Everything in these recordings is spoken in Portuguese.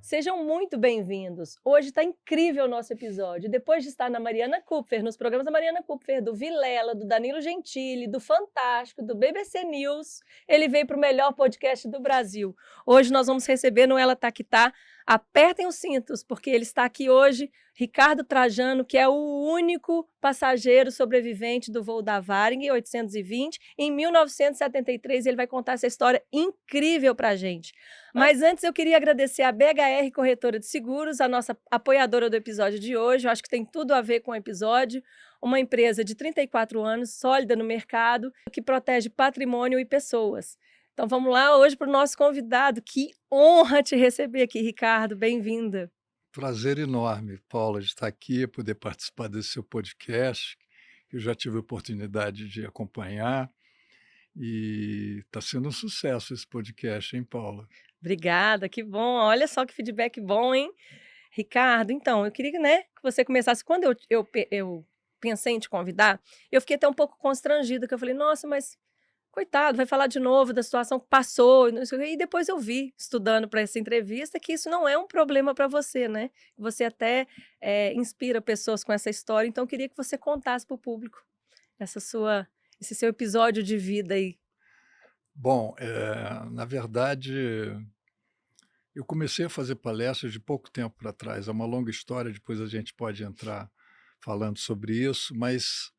Sejam muito bem-vindos. Hoje está incrível o nosso episódio. Depois de estar na Mariana Kupfer, nos programas da Mariana Kupfer, do Vilela, do Danilo Gentili, do Fantástico, do BBC News, ele veio para o melhor podcast do Brasil. Hoje nós vamos receber no Ela Tá Que Tá. Apertem os cintos, porque ele está aqui hoje, Ricardo Trajano, que é o único passageiro sobrevivente do voo da Varig 820. Em 1973, ele vai contar essa história incrível para a gente. Mas antes eu queria agradecer a BHR Corretora de Seguros, a nossa apoiadora do episódio de hoje. Eu acho que tem tudo a ver com o episódio. Uma empresa de 34 anos, sólida no mercado, que protege patrimônio e pessoas. Então vamos lá hoje para o nosso convidado. Que honra te receber aqui, Ricardo. Bem-vinda. Prazer enorme, Paula, de estar aqui, poder participar desse seu podcast. Eu já tive a oportunidade de acompanhar e está sendo um sucesso esse podcast, hein, Paula? Obrigada, que bom. Olha só que feedback bom, hein? Ricardo, então, eu queria, né, que você começasse. Quando eu pensei em te convidar, eu fiquei até um pouco constrangida, que eu falei, nossa, mas coitado, vai falar de novo da situação que passou. E depois eu vi, estudando para essa entrevista, que isso não é um problema para você, né? Você até inspira pessoas com essa história. Então, eu queria que você contasse para o público esse seu episódio de vida aí. Bom, na verdade, eu comecei a fazer palestras de pouco tempo para trás. É uma longa história, depois a gente pode entrar falando sobre isso, mas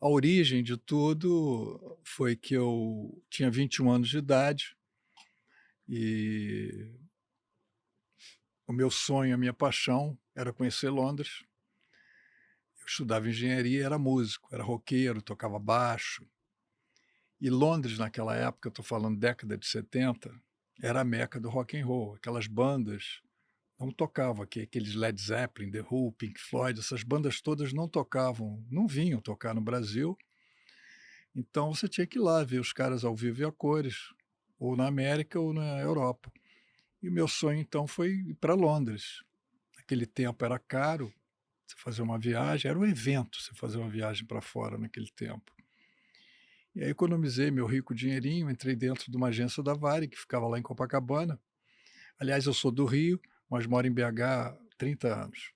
a origem de tudo foi que eu tinha 21 anos de idade e o meu sonho, a minha paixão era conhecer Londres. Eu estudava engenharia, era músico, era roqueiro, tocava baixo. E Londres, naquela época, eu estou falando década de 70, era a meca do rock and roll. Aquelas bandas não tocavam aqui, aqueles Led Zeppelin, The Who, Pink Floyd, essas bandas todas não tocavam, não vinham tocar no Brasil. Então você tinha que ir lá ver os caras ao vivo e a cores, ou na América ou na Europa. E o meu sonho, então, foi ir para Londres. Naquele tempo era caro, você fazer uma viagem, era um evento você fazer uma viagem para fora naquele tempo. E aí economizei meu rico dinheirinho, entrei dentro de uma agência da Varig, que ficava lá em Copacabana. Aliás, eu sou do Rio, mas moro em BH há 30 anos.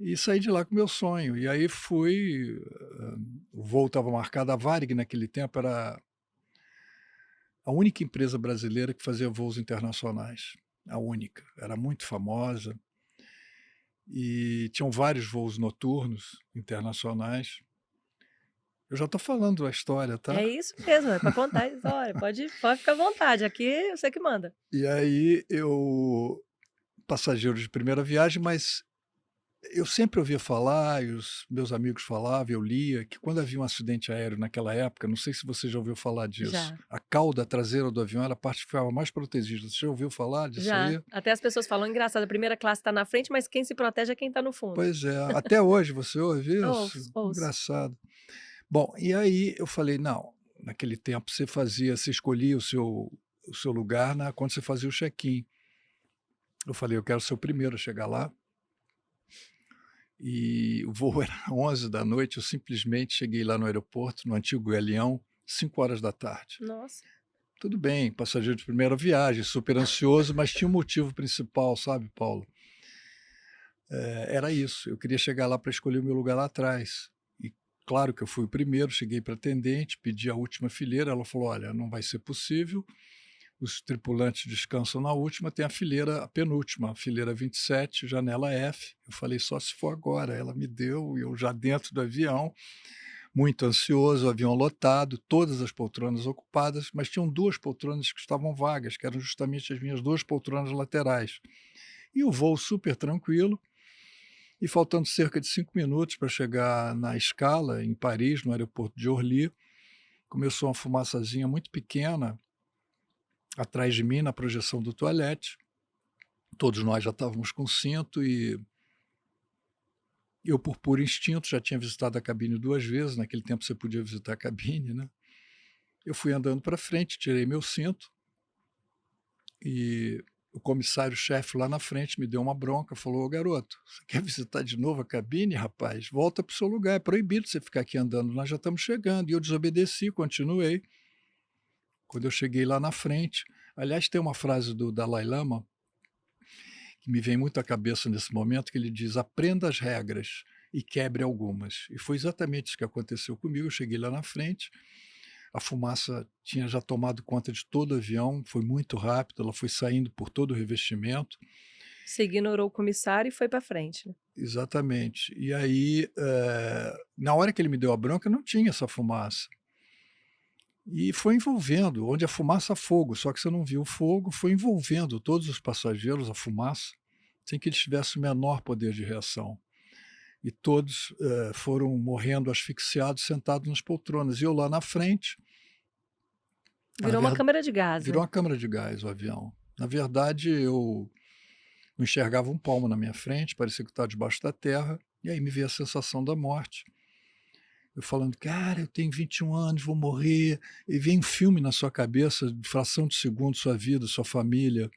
E saí de lá com meu sonho. E aí fui, o voo estava marcado, a Varig naquele tempo era a única empresa brasileira que fazia voos internacionais. A única. Era muito famosa. E tinham vários voos noturnos internacionais. Eu já estou falando a história, tá? É isso mesmo, é para contar a história. Pode ficar à vontade, aqui é você que manda. E aí eu, passageiro de primeira viagem, mas eu sempre ouvia falar, e os meus amigos falavam, eu lia, que quando havia um acidente aéreo naquela época, não sei se você já ouviu falar disso, Já, a cauda traseira do avião era a parte que ficava mais protegida. Você já ouviu falar disso já. aí? Até as pessoas falam, engraçado, a primeira classe está na frente, mas quem se protege é quem está no fundo. Pois é, até hoje você ouve isso? Ouço, ouço. Engraçado. Bom, e aí eu falei, não, naquele tempo você escolhia o seu lugar quando você fazia o check-in. Eu falei, eu quero ser o primeiro a chegar lá. E o voo era 11 da noite, eu simplesmente cheguei lá no aeroporto, no antigo Galeão, 5 horas da tarde. Nossa. Tudo bem, passageiro de primeira viagem, super ansioso, mas tinha um motivo principal, sabe, Paulo? Era isso, eu queria chegar lá para escolher o meu lugar lá atrás. E claro que eu fui o primeiro, cheguei para a atendente, pedi a última fileira, ela falou, olha, não vai ser possível, os tripulantes descansam na última, tem a fileira, a penúltima, a fileira 27, janela F. Eu falei, só se for agora. Ela me deu, e eu já dentro do avião, muito ansioso, o avião lotado, todas as poltronas ocupadas, mas tinham 2 poltronas que estavam vagas, que eram justamente as minhas 2 poltronas laterais. E o voo super tranquilo, e faltando cerca de 5 minutos para chegar na escala, em Paris, no aeroporto de Orly, começou uma fumaçazinha muito pequena, atrás de mim, na projeção do toalete. Todos nós já estávamos com cinto e eu, por puro instinto, já tinha visitado a cabine 2 vezes. Naquele tempo você podia visitar a cabine, né? Eu fui andando para frente, tirei meu cinto e o comissário-chefe lá na frente me deu uma bronca, falou, ô garoto, você quer visitar de novo a cabine, rapaz? Volta para o seu lugar, é proibido você ficar aqui andando, nós já estamos chegando. E eu desobedeci, continuei. Quando eu cheguei lá na frente, aliás, tem uma frase do Dalai Lama que me vem muito à cabeça nesse momento, que ele diz: "Aprenda as regras e quebre algumas". E foi exatamente isso que aconteceu comigo. Eu cheguei lá na frente, a fumaça tinha já tomado conta de todo o avião, foi muito rápido, ela foi saindo por todo o revestimento. Você ignorou o comissário e foi para frente, né? Exatamente. E aí, na hora que ele me deu a bronca, não tinha essa fumaça. E foi envolvendo, onde a fumaça, fogo, só que você não viu o fogo, foi envolvendo todos os passageiros, a fumaça, sem que eles tivessem o menor poder de reação. E todos, foram morrendo asfixiados, sentados nas poltronas. E eu lá na frente, na Virou uma ver câmara de gás, virou né? uma câmara de gás o avião. Na verdade, eu não enxergava um palmo na minha frente, parecia que eu estava debaixo da terra, e aí me veio a sensação da morte. Eu falando: "Cara, eu tenho 21 anos, vou morrer", e vem um filme na sua cabeça, de fração de segundo, sua vida, sua família.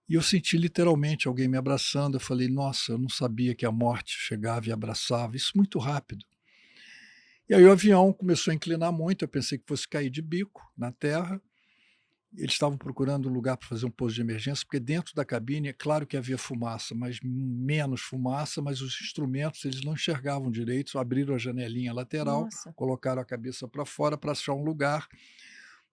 E eu senti literalmente alguém me abraçando, eu falei: "Nossa, eu não sabia que a morte chegava e abraçava", isso muito rápido. E aí o avião começou a inclinar muito, eu pensei que fosse cair de bico na terra. Eles estavam procurando um lugar para fazer um pouso de emergência, porque dentro da cabine, é claro que havia fumaça, mas menos fumaça, mas os instrumentos eles não enxergavam direito, abriram a janelinha lateral, Nossa. colocaram a cabeça para fora para achar um lugar,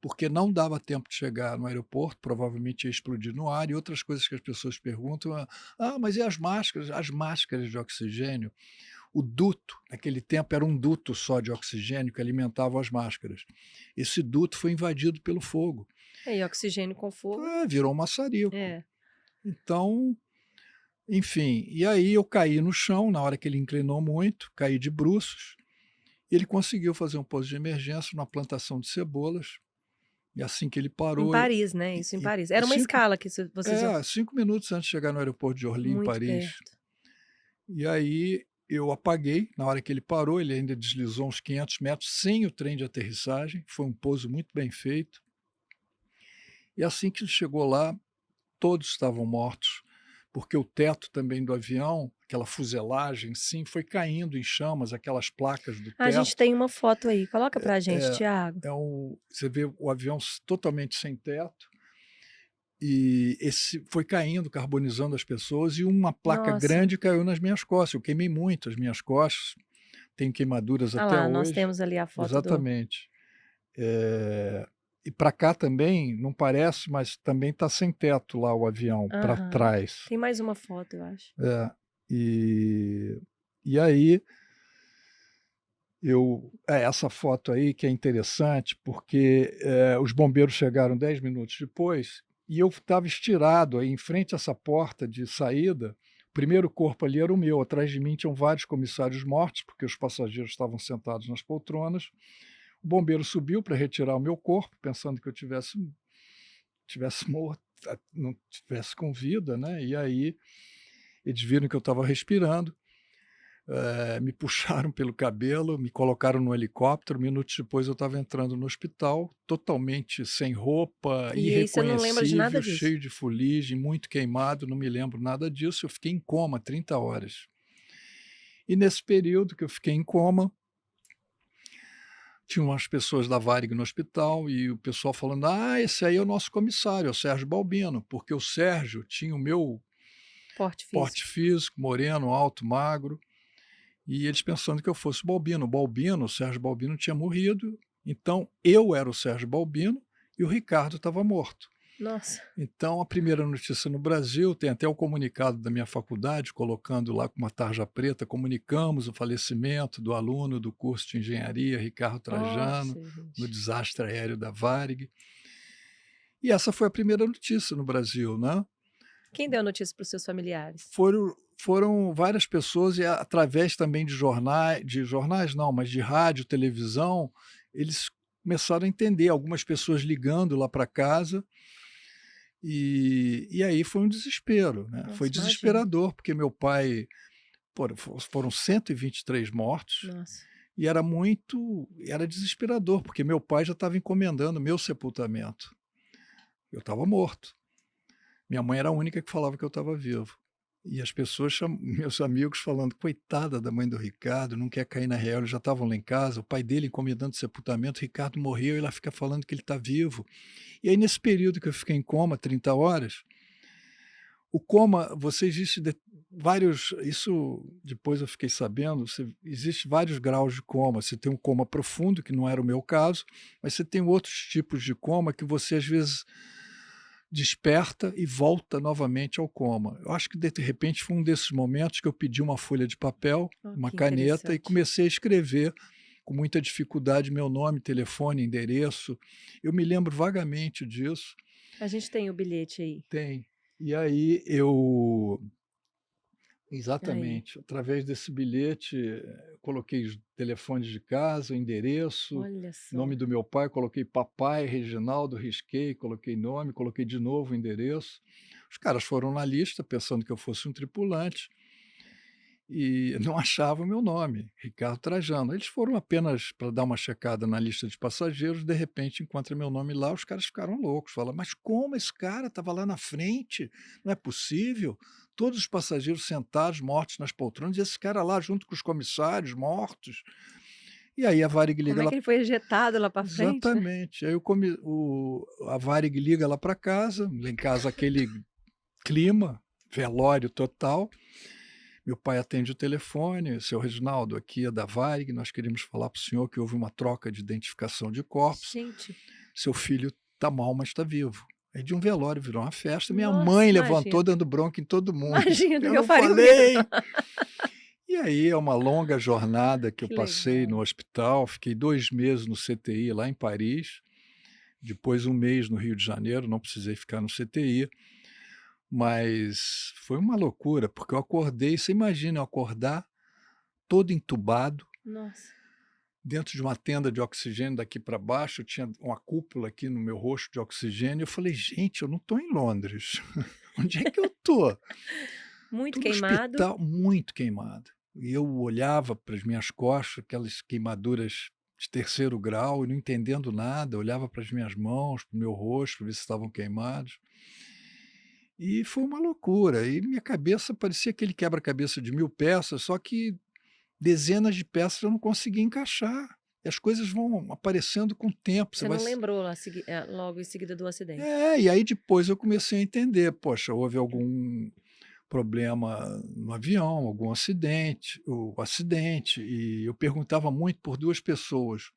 porque não dava tempo de chegar no aeroporto, provavelmente ia explodir no ar, e outras coisas que as pessoas perguntam: "Ah, mas e as máscaras?". As máscaras de oxigênio, o duto, naquele tempo era um duto só de oxigênio que alimentava as máscaras. Esse duto foi invadido pelo fogo. E oxigênio com fogo? Virou um maçarico. É. Então, enfim, e aí eu caí no chão, na hora que ele inclinou muito, caí de bruços, e ele conseguiu fazer um pouso de emergência numa plantação de cebolas, e assim que ele Em parou, Paris, né? e Isso em e Paris. e Era uma 5 escala que vocês iam 5 minutos antes de chegar no aeroporto de Orly, em muito Paris. perto. E aí eu apaguei, na hora que ele parou, ele ainda deslizou uns 500 metros sem o trem de aterrissagem, foi um pouso muito bem feito. E assim que ele chegou lá, todos estavam mortos, porque o teto também do avião, aquela fuselagem, sim, foi caindo em chamas, aquelas placas do A gente teto. tem uma foto aí, coloca pra gente, É, Thiago. você vê o avião totalmente sem teto, e esse foi caindo, carbonizando as pessoas, e uma placa Nossa. grande caiu nas minhas costas. Eu queimei muito as minhas costas, tenho queimaduras Ah até lá, nós hoje. temos ali a foto do Exatamente. E para cá também, não parece, mas também está sem teto lá o avião, para aham. trás. Tem mais uma foto, eu acho. É, e e aí essa foto aí que é interessante, porque, os bombeiros chegaram 10 minutos depois, e eu estava estirado aí em frente a essa porta de saída, o primeiro corpo ali era o meu, atrás de mim tinham vários comissários mortos, porque os passageiros estavam sentados nas poltronas. O bombeiro subiu para retirar o meu corpo, pensando que eu tivesse morto, não tivesse com vida, né, e aí eles viram que eu estava respirando, me puxaram pelo cabelo, me colocaram no helicóptero, minutos depois eu estava entrando no hospital, totalmente sem roupa, E aí você não lembra de nada irreconhecível, disso? cheio de fuligem, muito queimado, não me lembro nada disso, eu fiquei em coma 30 horas. E nesse período que eu fiquei em coma, tinha umas pessoas da Varig no hospital e o pessoal falando: "Ah, esse aí é o nosso comissário, é o Sérgio Balbino", porque o Sérgio tinha o meu Porte porte físico. físico, moreno, alto, magro, e eles pensando que eu fosse o Balbino. O Sérgio Balbino tinha morrido, então eu era o Sérgio Balbino e o Ricardo estava morto. Nossa. Então a primeira notícia no Brasil, tem até o comunicado da minha faculdade, colocando lá com uma tarja preta: "Comunicamos o falecimento do aluno do curso de engenharia Ricardo Trajano, Nossa, no gente. desastre aéreo da Varig". E essa foi a primeira notícia no Brasil, né. Quem deu a notícia para os seus familiares? Foram várias pessoas e através também de jornais não, mas de rádio, televisão, eles começaram a entender, algumas pessoas ligando lá para casa, e aí foi um desespero, né, foi Nossa, imagino. desesperador, porque meu pai, foram 123 mortos, Nossa. e era desesperador, porque meu pai já estava encomendando meu sepultamento. Eu estava morto. Minha mãe era a única que falava que eu estava vivo. E as pessoas, meus amigos, falando: "Coitada da mãe do Ricardo, não quer cair na real", eles já estavam lá em casa, o pai dele encomendando sepultamento, Ricardo morreu e ela fica falando que ele está vivo. E aí, nesse período que eu fiquei em coma, 30 horas, o coma, você existe vários, isso depois eu fiquei sabendo, existe vários graus de coma. Você tem um coma profundo, que não era o meu caso, mas você tem outros tipos de coma que você, às vezes, desperta e volta novamente ao coma. Eu acho que, de repente, foi um desses momentos que eu pedi uma folha de papel, Oh, uma que caneta e interessante. comecei a escrever com muita dificuldade meu nome, telefone, endereço. Eu me lembro vagamente disso. A gente tem o bilhete aí. Tem. E aí eu Aí, exatamente, através desse bilhete, coloquei os telefones de casa, o endereço, olha só. nome do meu pai, coloquei papai, Reginaldo, risquei, coloquei nome, coloquei de novo o endereço. Os caras foram na lista pensando que eu fosse um tripulante e não achavam o meu nome, Ricardo Trajano. Eles foram apenas para dar uma checada na lista de passageiros, de repente encontra meu nome lá, os caras ficaram loucos, falam: "Mas como esse cara estava lá na frente? Não é possível, todos os passageiros sentados, mortos nas poltronas, e esse cara lá junto com os comissários, mortos". E aí a Varig Como liga é lá, que ele foi ejetado lá para frente, né? exatamente, aí a Varig liga lá para casa, lá em casa aquele clima, velório total. Meu pai atende o telefone: "Seu Reginaldo, aqui é da Varig, nós queríamos falar para o senhor que houve uma troca de identificação de corpos. Gente, Seu filho está mal, mas está vivo". Aí de um velório virou uma festa, minha nossa, mãe levantou imagina. dando bronca em todo mundo: Imagina "Eu que eu não faria o mesmo. falei". E aí é uma longa jornada que eu Que passei no legal. hospital, fiquei 2 meses no CTI lá em Paris, depois 1 mês no Rio de Janeiro, não precisei ficar no CTI. Mas foi uma loucura, porque eu acordei, você imagina eu acordar todo entubado, Nossa. dentro de uma tenda de oxigênio daqui para baixo, tinha uma cúpula aqui no meu rosto de oxigênio, eu falei: "Gente, eu não estou em Londres, onde é que eu estou?". Muito Tô no queimado. hospital muito queimado. E eu olhava para as minhas costas, aquelas queimaduras de 3º grau, e não entendendo nada, olhava para as minhas mãos, para o meu rosto, para ver se estavam queimados. E foi uma loucura, e minha cabeça parecia aquele quebra-cabeça de 1000 peças, só que dezenas de peças eu não conseguia encaixar. E as coisas vão aparecendo com o tempo, você Você vai não s lembrou lá logo em seguida do acidente? e aí depois eu comecei a entender, poxa, houve algum problema no avião, algum acidente, e eu perguntava muito por 2 pessoas.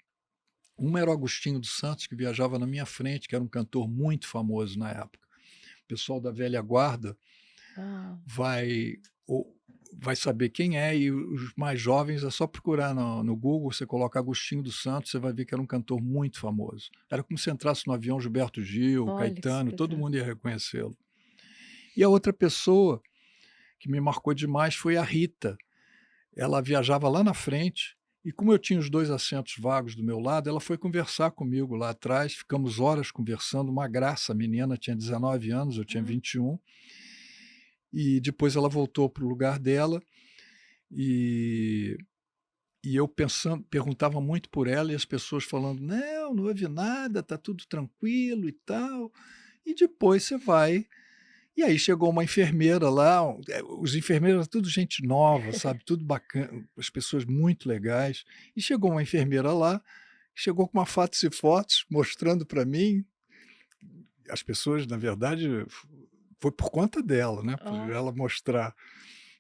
Uma era o Agostinho dos Santos, que viajava na minha frente, que era um cantor muito famoso na época. O pessoal da velha guarda Ah, vai ou vai saber quem é, e os mais jovens é só procurar no Google, você coloca Agostinho dos Santos, você vai ver que era um cantor muito famoso. Era como se entrasse no avião Gilberto Gil, olha que Caetano, todo espetáculo. mundo ia reconhecê-lo. E a outra pessoa que me marcou demais foi a Rita. Ela viajava lá na frente e, como eu tinha os 2 assentos vagos do meu lado, ela foi conversar comigo lá atrás, ficamos horas conversando, uma graça, a menina tinha 19 anos, eu tinha Hum. 21, e depois ela voltou para o lugar dela. E eu pensando, perguntava muito por ela, e as pessoas falando: "Não, não houve nada, está tudo tranquilo e tal". E depois você vai, e aí chegou uma enfermeira lá, os enfermeiros eram tudo gente nova, sabe, tudo bacana, as pessoas muito legais. E chegou uma enfermeira lá, chegou com uma Fatos e Fotos mostrando para mim, as pessoas, na verdade, foi por conta dela, né, por Ó, ela mostrar.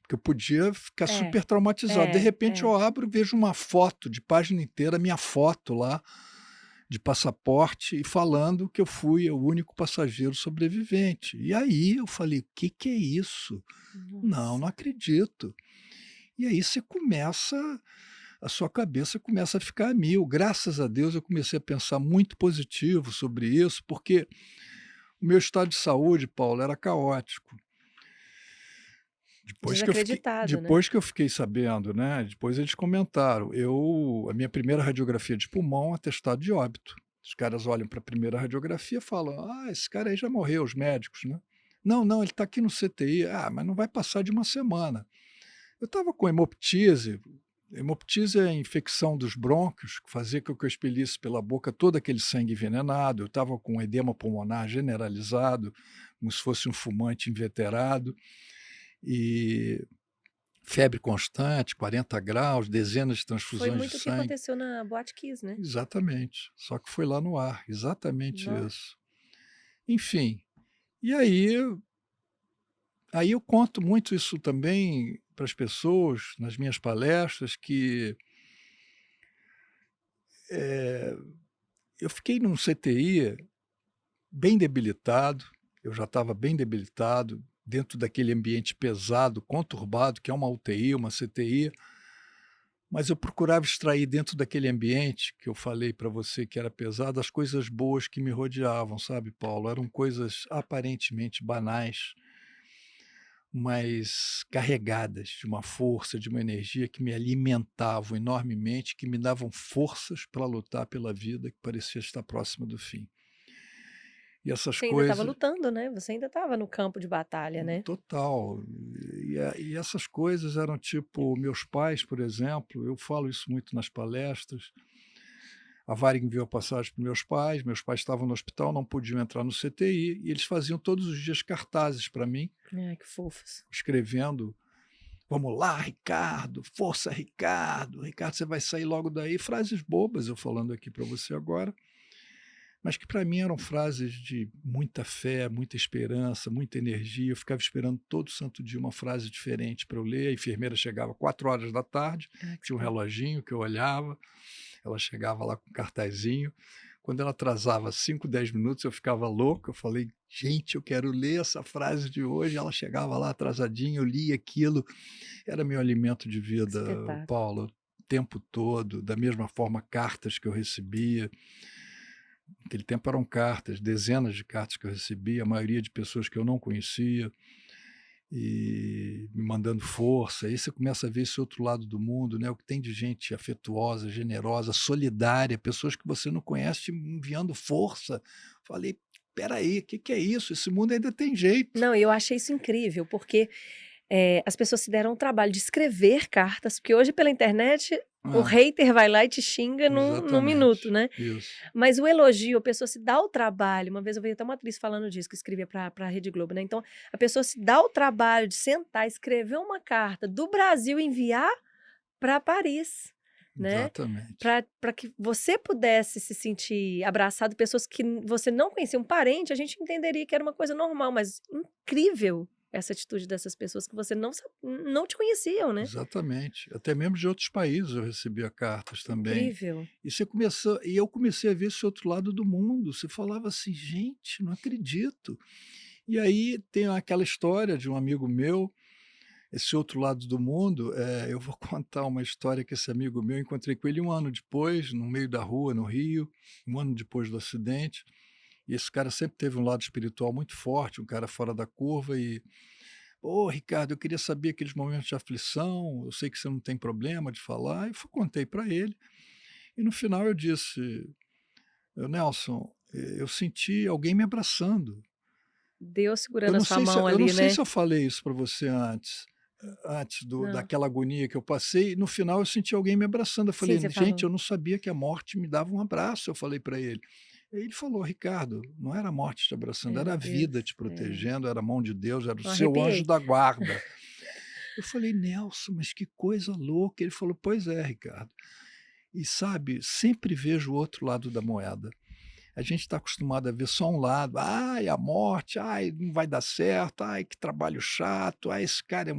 Porque eu podia ficar é, super traumatizado. De repente é. eu abro e vejo uma foto de página inteira, minha foto lá, de passaporte, e falando que eu fui o único passageiro sobrevivente. E aí eu falei: "O que que é isso? Não, Nossa. não acredito". E aí você começa, a sua cabeça começa a ficar a mil. Graças a Deus eu comecei a pensar muito positivo sobre isso, porque o meu estado de saúde, Paulo, era caótico. Desacreditado, né? Depois que eu fiquei sabendo, né, depois eles comentaram, a minha primeira radiografia de pulmão, atestado de óbito. Os caras olham para a primeira radiografia e falam: "Ah, esse cara aí já morreu", os médicos, né. "Não, não, ele está aqui no CTI". "Ah, mas não vai passar de uma semana". Eu estava com hemoptise. Hemoptise é a infecção dos brônquios, que fazia com que eu expelisse pela boca todo aquele sangue envenenado. Eu estava com edema pulmonar generalizado, como se fosse um fumante inveterado. e febre constante, 40 graus, dezenas de Foi transfusões de muito o que sangue. aconteceu na Boate Kiss, né? Exatamente, só que foi lá no ar, exatamente Nó. isso. Enfim, e aí eu conto muito isso também para as pessoas nas minhas palestras, que eu fiquei num CTI bem debilitado, eu já estava bem debilitado, dentro daquele ambiente pesado, conturbado, que é uma UTI, uma CTI, mas eu procurava extrair dentro daquele ambiente que eu falei para você que era pesado, as coisas boas que me rodeavam, sabe, Paulo? Eram coisas aparentemente banais, mas carregadas de uma força, de uma energia que me alimentavam enormemente, que me davam forças para lutar pela vida que parecia estar próxima do fim. E essas Você ainda estava coisas, lutando, né? Você ainda estava no campo de batalha, né? total. E essas coisas eram tipo, meus pais, por exemplo, eu falo isso muito nas palestras. A Varig enviou passagem para meus pais estavam no hospital, não podiam entrar no CTI, e eles faziam todos os dias cartazes para mim, Ai, que fofos. escrevendo: "Vamos lá, Ricardo, força, Ricardo, Ricardo, você vai sair logo daí", frases bobas, eu falando aqui para você agora, mas que para mim eram frases de muita fé, muita esperança, muita energia. Eu ficava esperando todo santo dia uma frase diferente para eu ler. A enfermeira chegava 4 horas da tarde, Ai, que tinha um bom. reloginho que eu olhava, ela chegava lá com um cartazinho. Quando ela atrasava 5, 10 minutos, eu ficava louco. Eu falei, gente, eu quero ler essa frase de hoje. Ela chegava lá atrasadinha, eu lia aquilo. Era meu alimento de vida, Espetáculo. Paulo, o tempo todo. Da mesma forma, cartas que eu recebia. Naquele tempo eram cartas, dezenas de cartas que eu recebia, a maioria de pessoas que eu não conhecia, e me mandando força. Aí você começa a ver esse outro lado do mundo, né? O que tem de gente afetuosa, generosa, solidária, pessoas que você não conhece te enviando força. Falei, espera aí, o que é isso? Esse mundo ainda tem jeito. Não, e eu achei isso incrível, porque as pessoas se deram o trabalho de escrever cartas, porque hoje pela internet o Ah, hater vai lá e te xinga num minuto, exatamente, né? isso. Mas o elogio, a pessoa se dá o trabalho. Uma vez eu vi até uma atriz falando disso, que escrevia para a Rede Globo, né? Então, a pessoa se dá o trabalho de sentar, escrever uma carta do Brasil e enviar para Paris, né? Exatamente. Para que você pudesse se sentir abraçado, pessoas que você não conhecia, um parente, a gente entenderia que era uma coisa normal, mas incrível essa atitude dessas pessoas que você não te conheciam, né? Exatamente. Até mesmo de outros países eu recebia cartas também. Incrível. E eu comecei a ver esse outro lado do mundo. Você falava assim: "Gente, não acredito". E aí tem aquela história de um amigo meu, esse outro lado do mundo, eu vou contar uma história que esse amigo meu, eu encontrei com ele 1 ano depois, no meio da rua, no Rio, 1 ano depois do acidente, e esse cara sempre teve um lado espiritual muito forte, um cara fora da curva. E "Ô, Ricardo, eu queria saber aqueles momentos de aflição, eu sei que você não tem problema de falar", e contei para ele, e no final eu disse: Nelson, eu senti alguém me abraçando". Deus segurando a sua mão Eu não ali, sei né? se eu falei isso para você antes Não. daquela agonia que eu passei, e no final eu senti alguém me abraçando. Eu Sim, falei: você "Gente, falou. eu não sabia que a morte me dava um abraço", eu falei para ele. Aí ele falou: "Ricardo, não era a morte te abraçando, Meu era a Deus. vida te É. protegendo, era a mão de Deus, era o Eu seu anjo arrepiei. da guarda". Eu falei: "Nelson, mas que coisa louca". Ele falou: "Pois é, Ricardo". E sabe, sempre vejo o outro lado da moeda. A gente está acostumado a ver só um lado: "Ai, a morte, ai, não vai dar certo, ai, que trabalho chato, ai, esse cara é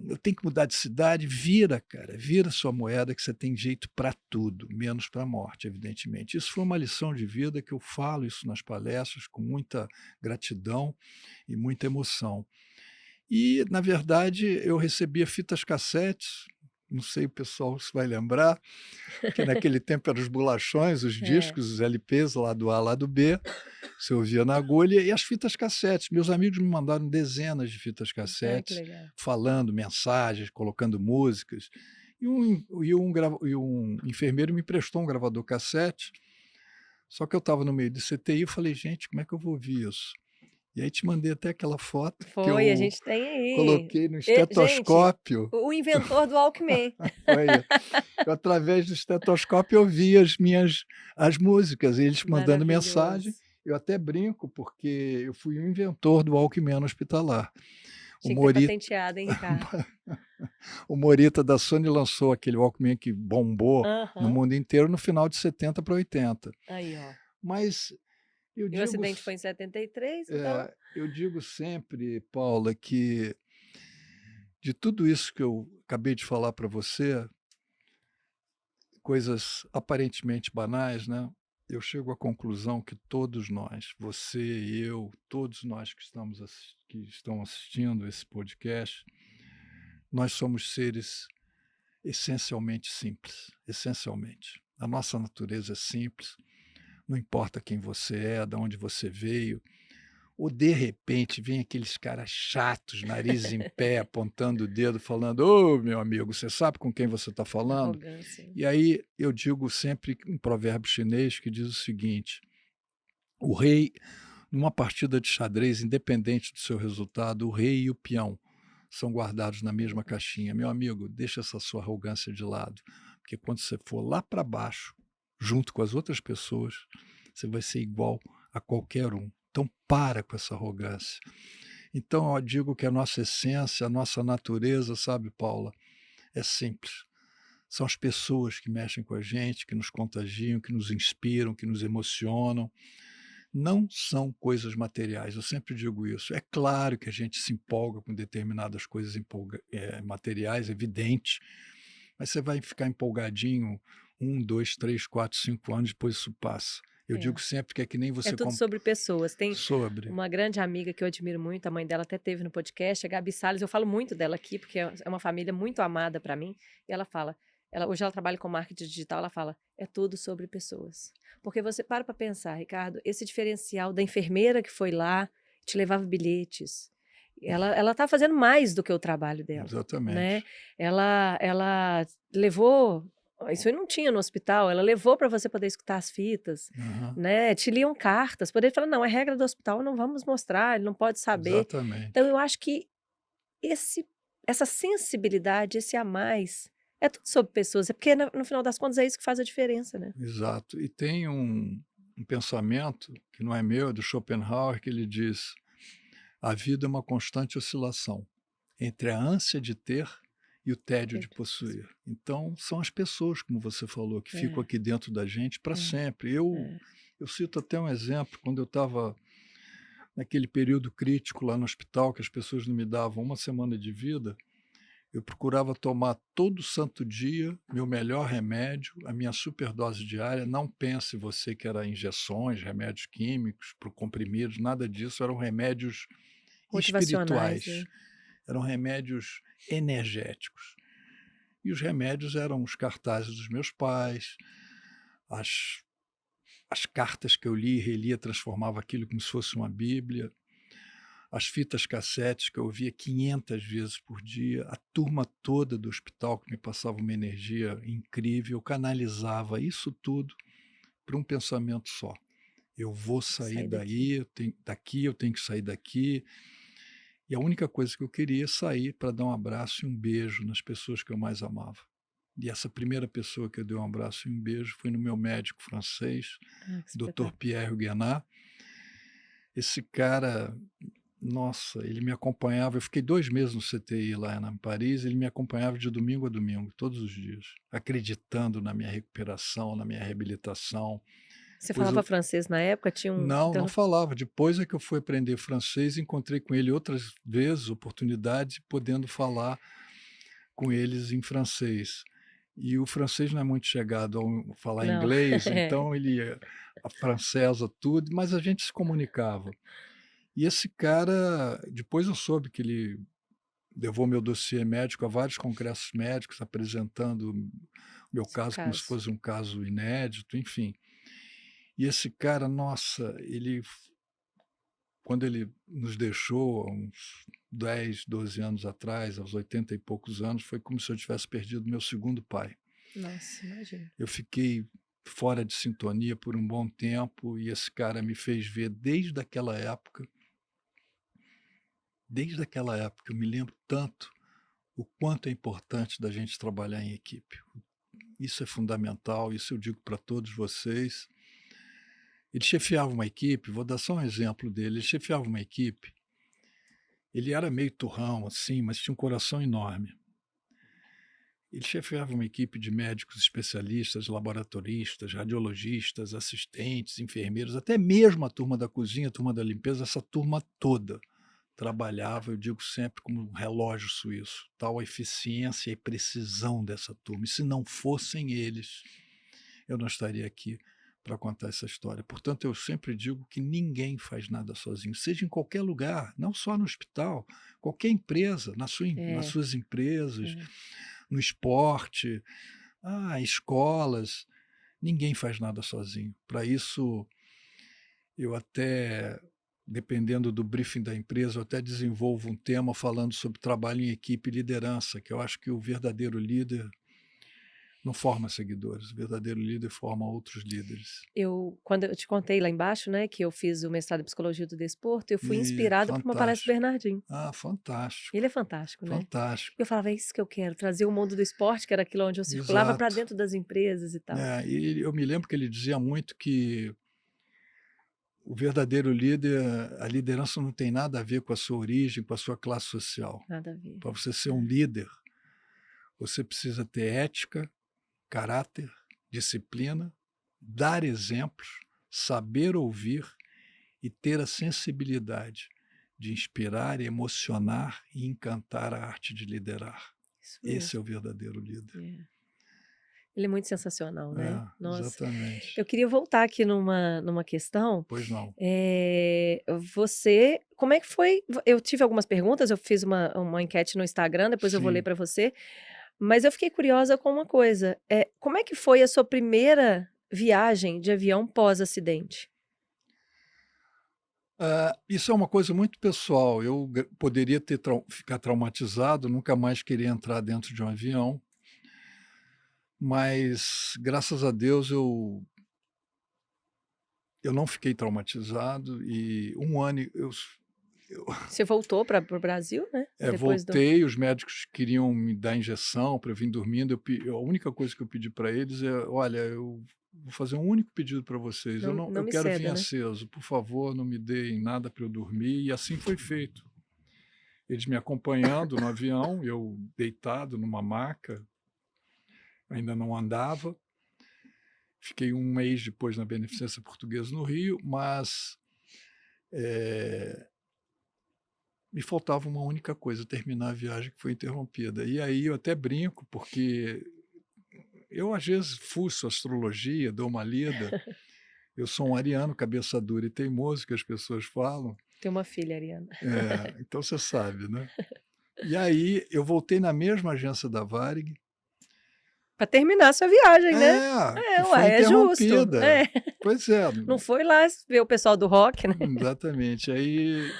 eu tenho que mudar de cidade". Vira, cara, vira sua moeda, que você tem jeito para tudo, menos para a morte, evidentemente. Isso foi uma lição de vida que eu falo isso nas palestras com muita gratidão e muita emoção. E, na verdade, eu recebia fitas cassetes, não sei o pessoal se vai lembrar, que naquele tempo eram os bolachões, os É. discos, os LPs, lado A, lado B, você ouvia na agulha, e as fitas cassetes. Meus amigos me mandaram dezenas de fitas Ai, que cassetes, legal. falando mensagens, colocando músicas, e um enfermeiro me prestou um gravador cassete, só que eu estava no meio de CTI, eu falei: "Gente, como é que eu vou ouvir isso?". E aí te mandei até aquela foto que Foi, a eu gente tem aí. coloquei no Gente, estetoscópio. o inventor do Walkman. Foi, eu através do estetoscópio eu via as músicas, e eles mandando mensagem. Maravilhoso. Eu até brinco, porque eu fui o inventor do Walkman hospitalar. O Tinha que ter Morita, patenteado, hein, Ricardo? o Morita da Sony lançou aquele Walkman que bombou no Aham. mundo inteiro no final de 70 para 80. Aí, ó. Mas eu E o digo, acidente foi em 73, então eu digo sempre, Paula, que de tudo isso que eu acabei de falar para você, coisas aparentemente banais, né? Eu chego à conclusão que todos nós, você, eu, todos nós que estão assistindo esse podcast, nós somos seres essencialmente simples, essencialmente. A nossa natureza é simples, não importa quem você é, de onde você veio, ou de repente vem aqueles caras chatos, nariz em pé, apontando o dedo, falando: "Ô, meu amigo, você sabe com quem você está falando?" arrogância. E aí eu digo sempre um provérbio chinês que diz o seguinte: o rei, numa partida de xadrez, independente do seu resultado, o rei e o peão são guardados na mesma caixinha. Meu amigo, deixa essa sua arrogância de lado, porque quando você for lá para baixo, junto com as outras pessoas, você vai ser igual a qualquer um. Então para com essa arrogância. Então eu digo que a nossa essência, a nossa natureza, sabe, Paula, é simples. São as pessoas que mexem com a gente, que nos contagiam, que nos inspiram, que nos emocionam. Não são coisas materiais, eu sempre digo isso. É claro que a gente se empolga com determinadas coisas materiais, evidente, mas você vai ficar empolgadinho 1, 2, 3, 4, 5 anos, depois isso passa. Eu É. digo sempre que é que nem É você tudo sobre pessoas. Tem sobre. uma grande amiga que eu admiro muito, a mãe dela até teve no podcast, a Gabi Salles. Eu falo muito dela aqui, porque é uma família muito amada para mim. E ela fala, hoje ela trabalha com marketing digital, ela fala, é tudo sobre pessoas. Porque você para pensar, Ricardo, esse diferencial da enfermeira que foi lá, te levava bilhetes. Ela tá fazendo mais do que o trabalho dela, né? Exatamente. Ela levou. Isso aí não tinha no hospital. Ela levou para você poder escutar as fitas, Aham, né? Te liam cartas. Poder falar, não, é regra do hospital, não vamos mostrar, ele não pode saber. Então, exatamente, eu acho que esse, essa sensibilidade, esse a mais, é tudo sobre pessoas. É porque, no final das contas, é isso que faz a diferença, né? exato. E tem um pensamento, que não é meu, é do Schopenhauer, que ele diz: "A vida é uma constante oscilação entre a ânsia de ter e o tédio de possuir". Então, são as pessoas, como você falou, que ficam É, aqui dentro da gente para é, sempre. Eu cito até um exemplo, quando eu estava naquele período crítico lá no hospital, que as pessoas não me davam uma semana de vida, eu procurava tomar todo santo dia meu melhor remédio, a minha superdose diária. Não pense você que era injeções, remédios químicos, por comprimidos, nada disso, eram remédios motivacionais, espirituais, né? eram remédios energéticos. E os remédios eram os cartazes dos meus pais, as, as cartas que eu li e relia, transformava aquilo como se fosse uma bíblia, as fitas cassetes que eu ouvia 500 vezes por dia, a turma toda do hospital que me passava uma energia incrível, eu canalizava isso tudo para um pensamento só: eu vou sair Sair daqui. daqui, eu tenho que sair daqui. E a única coisa que eu queria é sair para dar um abraço e um beijo nas pessoas que eu mais amava. E essa primeira pessoa que eu dei um abraço e um beijo foi no meu médico francês, Ah, que Dr. espetáculo. Pierre Guénat. Esse cara, nossa, ele me acompanhava. Eu fiquei 2 meses no CTI lá em Paris. Ele me acompanhava de domingo a domingo, todos os dias, acreditando na minha recuperação, na minha reabilitação. Você Pois falava eu francês na época? Tinha um não falava. Depois é que eu fui aprender francês, encontrei com ele outras vezes, oportunidades, podendo falar com eles em francês. E o francês não é muito chegado a falar Não. inglês, então ele a francesa tudo, mas a gente se comunicava. E esse cara, depois eu soube que ele levou meu dossiê médico a vários congressos médicos, apresentando o meu Seu caso como se caso. fosse um caso inédito, enfim. E esse cara, nossa, quando ele nos deixou há uns 10, 12 anos atrás, aos 80 e poucos anos, foi como se eu tivesse perdido meu segundo pai. Nossa, imagina. Eu fiquei fora de sintonia por um bom tempo e esse cara me fez ver desde aquela época, eu me lembro tanto o quanto é importante da gente trabalhar em equipe. Isso é fundamental, isso eu digo para todos vocês. Ele chefiava uma equipe, vou dar só um exemplo dele, ele chefiava uma equipe Ele era meio turrão, assim, mas tinha um coração enorme. Ele chefiava uma equipe de médicos especialistas, laboratoristas, radiologistas, assistentes, enfermeiros, até mesmo a turma da cozinha, a turma da limpeza, essa turma toda trabalhava, eu digo sempre, como um relógio suíço, tal a eficiência e precisão dessa turma. E se não fossem eles, eu não estaria aqui para contar essa história. Portanto, eu sempre digo que ninguém faz nada sozinho, seja em qualquer lugar, não só no hospital, qualquer empresa, nas É, suas empresas, é. no esporte, escolas, ninguém faz nada sozinho. Para isso, eu até, dependendo do briefing da empresa, eu até desenvolvo um tema falando sobre trabalho em equipe e liderança, que eu acho que o verdadeiro líder não forma seguidores, o verdadeiro líder forma outros líderes. Quando eu te contei lá embaixo, né, que eu fiz o mestrado em Psicologia do Desporto, eu fui E inspirada por uma palestra do fantástico. Bernardinho. Ele Fantástico, é fantástico, né. fantástico. Eu falava: "É isso que eu quero, trazer o mundo do esporte, que era aquilo onde eu circulava, para Exato. dentro das empresas e tal". E eu me lembro que ele dizia muito que o verdadeiro líder, a liderança não tem nada a ver com a sua origem, com a sua classe social. Nada a ver. Para você ser um líder, você precisa ter ética, caráter, disciplina, dar exemplos, saber ouvir e ter a sensibilidade de inspirar, emocionar e encantar a arte de liderar. Isso Esse mesmo. é o verdadeiro líder. É. Ele é muito sensacional, né. Nossa. Exatamente. Eu queria voltar aqui numa questão, Pois não. você como é que foi eu tive algumas perguntas, eu fiz uma enquete no Instagram, depois eu vou ler Sim. para você, mas eu fiquei curiosa com uma coisa, como é que foi a sua primeira viagem de avião pós-acidente? Isso é uma coisa muito pessoal. Eu poderia ter ficar traumatizado, nunca mais querer entrar dentro de um avião, mas graças a Deus eu não fiquei traumatizado e um ano eu Você voltou para o Brasil, né, depois do voltei, os médicos queriam me dar injeção para eu vir dormindo, a única coisa que eu pedi para eles é: "Olha, eu vou fazer um único pedido para vocês, não eu me quero vir ceda, né? aceso, por favor, não me deem nada para eu dormir", e assim foi feito. Eles me acompanhando no avião, eu deitado numa maca, ainda não andava. Fiquei um mês depois na Beneficência Portuguesa no Rio, mas, eh, me faltava uma única coisa, terminar a viagem que foi interrompida. E aí eu até brinco, porque eu às vezes fuço astrologia, dou uma lida, eu sou um ariano, cabeça dura e teimoso, que as pessoas falam. Tem uma filha, Ariana. Então você sabe, né. E aí eu voltei na mesma agência da Varig. Pra terminar a sua viagem, né? Que foi Uai, é justo. interrompida. Pois é, Não foi lá ver o pessoal do rock, né? exatamente. Aí,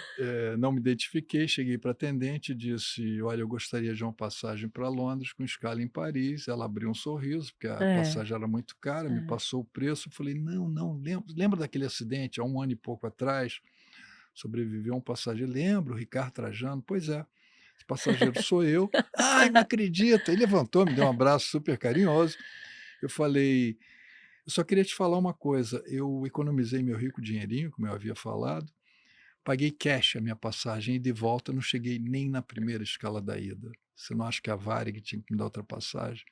não me identifiquei, cheguei para a atendente e disse: "Olha, eu gostaria de uma passagem para Londres com escala em Paris". Ela abriu um sorriso, porque a É, passagem era muito cara, me é. passou o preço. Eu falei: "Não, não, lembra daquele acidente há um ano e pouco atrás? Sobreviveu um passageiro". "Lembro, Ricardo Trajano". "Pois é, esse passageiro sou eu". "Ai, não acredito". Ele levantou, me deu um abraço super carinhoso. Eu falei: "Eu só queria te falar uma coisa, eu economizei meu rico dinheirinho, como eu havia falado, paguei cash a minha passagem, ida e de volta, não cheguei nem na primeira escala da ida. Você não acha que a Varig tinha que me dar outra passagem?".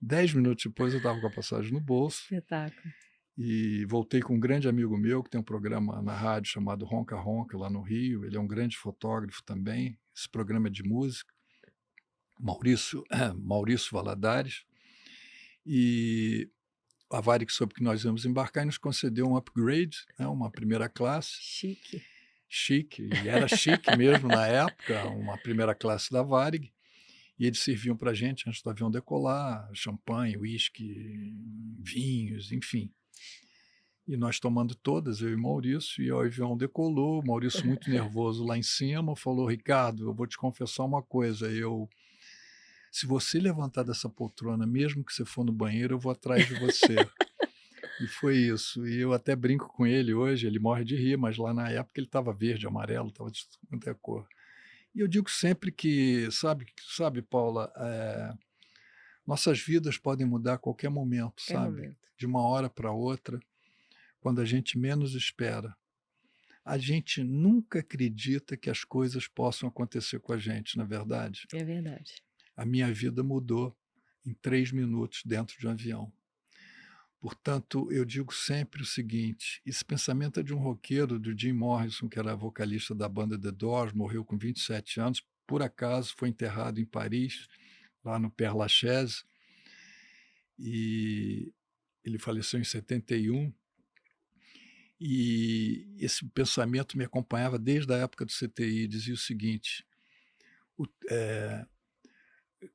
10 minutos depois eu estava com a passagem no bolso Espetáculo. e voltei com um grande amigo meu que tem um programa na rádio chamado Ronca Ronca, lá no Rio. Ele é um grande fotógrafo também, esse programa é de música, Maurício Maurício Valadares. E a Varig soube que nós íamos embarcar e nos concedeu um upgrade, né, uma primeira classe, Chique. chique, e era chique mesmo na época, uma primeira classe da Varig, e eles serviam para a gente antes do avião decolar, champanhe, uísque, vinhos, enfim. E nós tomando todas, eu e Maurício, e o avião decolou, o Maurício muito nervoso lá em cima, falou: "Ricardo, eu vou te confessar uma coisa, se você levantar dessa poltrona, mesmo que você for no banheiro, eu vou atrás de você". E foi isso. E eu até brinco com ele hoje, ele morre de rir, mas lá na época ele estava verde, amarelo, estava de tudo quanto é cor. E eu digo sempre que, sabe Paula, nossas vidas podem mudar a qualquer momento, É sabe, momento. de uma hora para outra, quando a gente menos espera. A gente nunca acredita que as coisas possam acontecer com a gente, não é verdade? É verdade. A minha vida mudou em 3 minutos dentro de um avião. Portanto, eu digo sempre o seguinte, esse pensamento é de um roqueiro, do Jim Morrison, que era vocalista da banda The Doors, morreu com 27 anos, por acaso foi enterrado em Paris, lá no Père Lachaise, e ele faleceu em 71, e esse pensamento me acompanhava desde a época do CTI, dizia o seguinte, o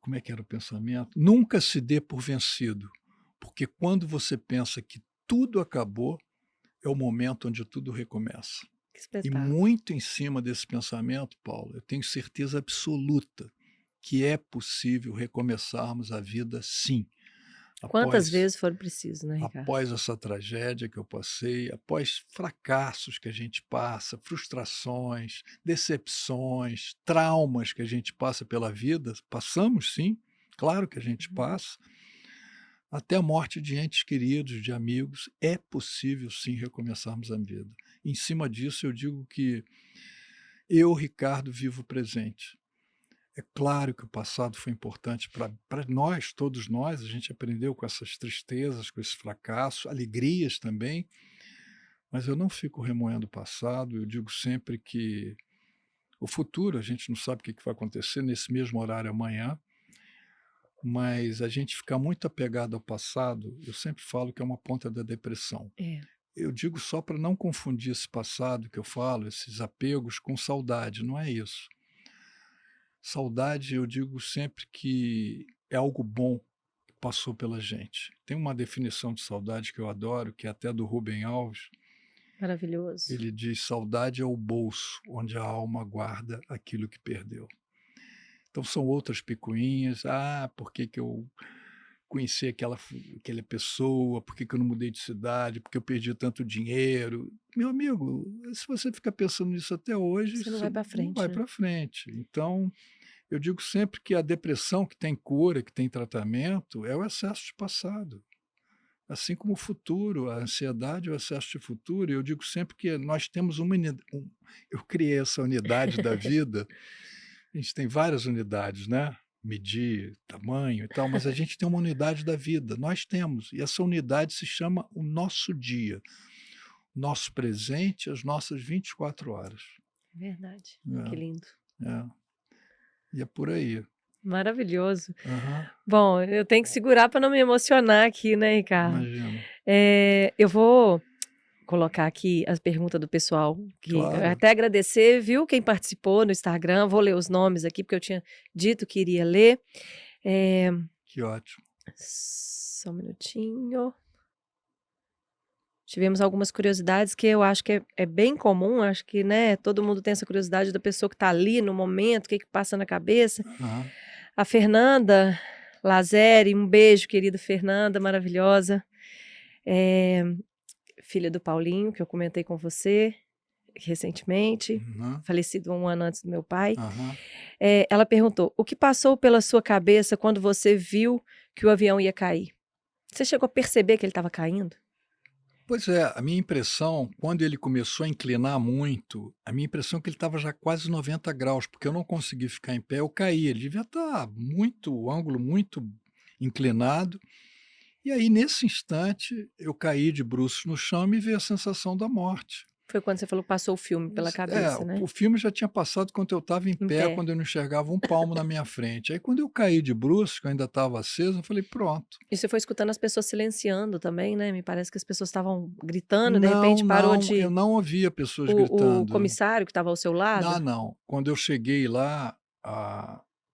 como é que era o pensamento? Nunca se dê por vencido, porque quando você pensa que tudo acabou, é o momento onde tudo recomeça. Que E espetáculo. muito em cima desse pensamento, Paulo, eu tenho certeza absoluta que é possível recomeçarmos a vida sim. Quantas vezes for preciso, né, Ricardo? Após essa tragédia que eu passei, após fracassos que a gente passa, frustrações, decepções, traumas que a gente passa pela vida, passamos sim, claro que a gente passa, até a morte de entes queridos, de amigos, é possível sim recomeçarmos a vida. Em cima disso eu digo que eu, Ricardo, vivo o presente. É claro que o passado foi importante para nós, todos nós, a gente aprendeu com essas tristezas, com esses fracassos, alegrias também, mas eu não fico remoendo o passado, eu digo sempre que o futuro, a gente não sabe o que vai acontecer nesse mesmo horário amanhã, mas a gente ficar muito apegado ao passado, eu sempre falo que é uma ponta da depressão. É. Eu digo só para não confundir esse passado que eu falo, esses apegos com saudade, não é isso. Saudade, eu digo sempre que é algo bom que passou pela gente. Tem uma definição de saudade que eu adoro, que é até do Rubem Alves. Maravilhoso. Ele diz: saudade é o bolso onde a alma guarda aquilo que perdeu. Então são outras picuinhas. Ah, por que que eu conheci aquela pessoa? Por que que eu não mudei de cidade? Por que eu perdi tanto dinheiro? Meu amigo, se você fica pensando nisso até hoje, Você não você vai para não frente, vai né? para frente. Então, eu digo sempre que a depressão que tem cura, que tem tratamento, é o excesso de passado. Assim como o futuro, a ansiedade é o excesso de futuro. Eu digo sempre que nós temos uma eu criei essa unidade da vida, a gente tem várias unidades, né? Medir tamanho e tal, mas a gente tem uma unidade da vida, nós temos, e essa unidade se chama o nosso dia, nosso presente, as nossas 24 horas. Verdade. É, Que lindo. é. E é por aí. Maravilhoso. Aham, Bom, eu tenho que segurar para não me emocionar aqui, né, Ricardo? imagino. Eu vou colocar aqui as perguntas do pessoal, que eu Claro. até agradecer, viu, quem participou no Instagram, vou ler os nomes aqui, porque eu tinha dito que iria ler. Que ótimo. Só um minutinho. Tivemos algumas curiosidades que eu acho que é bem comum, acho que, né, todo mundo tem essa curiosidade da pessoa que está ali no momento, o que que passa na cabeça. Aham. A Fernanda Lazeri, um beijo, querida Fernanda, maravilhosa. Filha do Paulinho, que eu comentei com você recentemente, Uhum. falecido 1 ano antes do meu pai. Aham. Ela perguntou: o que passou pela sua cabeça quando você viu que o avião ia cair? Você chegou a perceber que ele estava caindo? Pois é, a minha impressão, quando ele começou a inclinar muito, a minha impressão é que ele estava já quase 90 graus, porque eu não consegui ficar em pé, eu caí. Ele devia estar muito, o ângulo muito inclinado. E aí, nesse instante, eu caí de bruços no chão e me veio a sensação da morte. Foi quando você falou que passou o filme pela cabeça, né? O filme já tinha passado quando eu estava em Em pé, pé. quando eu não enxergava um palmo na minha frente. Aí, quando eu caí de bruços, que eu ainda estava aceso, eu falei: pronto. E você foi escutando as pessoas silenciando também, né? Me parece que as pessoas estavam gritando, de Não, repente parou não, eu de. não ouvia pessoas O gritando. comissário que estava ao seu lado? Não. Quando eu cheguei lá,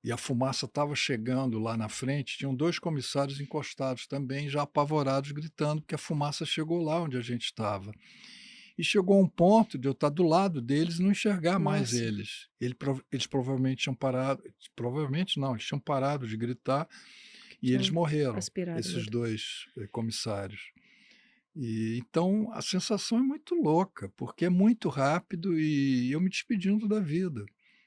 e a fumaça estava chegando lá na frente, tinham 2 comissários encostados também, já apavorados, gritando, porque a fumaça chegou lá onde a gente estava. E chegou a um ponto de eu estar do lado deles e não enxergar mais Nossa. eles. Eles provavelmente tinham parado, provavelmente não, eles tinham parado de gritar e eles Tinham morreram, aspirado esses muito. 2 comissários. E então a sensação é muito louca, porque é muito rápido e eu me despedindo da vida.